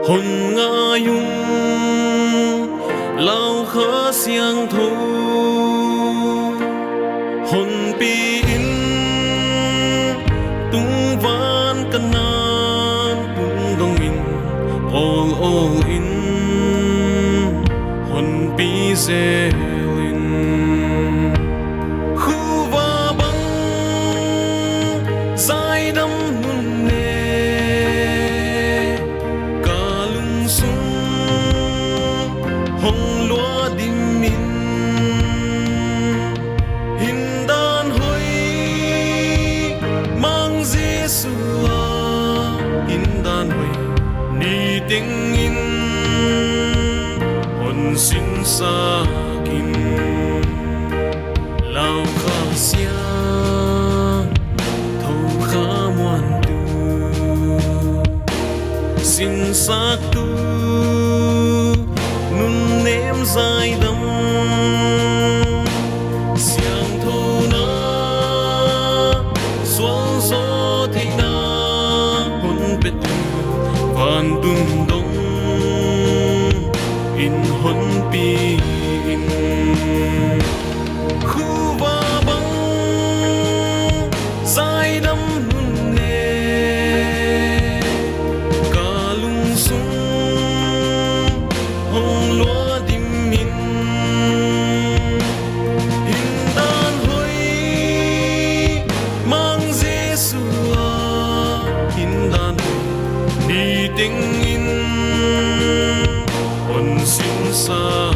hồn nga yung lao khá xiang thô hồn pi in tung van kanan tung dong in all in hồn pi zelin khu va băng dài đâm nun nè cả lung sung hồng lúa dim min hin đan hoi mang Giêsu hin đan hoi ni tiếng in hồn xin sa kin lao kha sia thâu kha muan tu xin sa tu nun ném dài đâm xiang thâu na xuân gió thị na hồn bết van tung đông in hồn pi in khu va băng dài đâm nun nè cả lung sung hồng lúa dim min hin đan hoi mang Giêsu hin đan hoi đi tiếng in hồn xin sa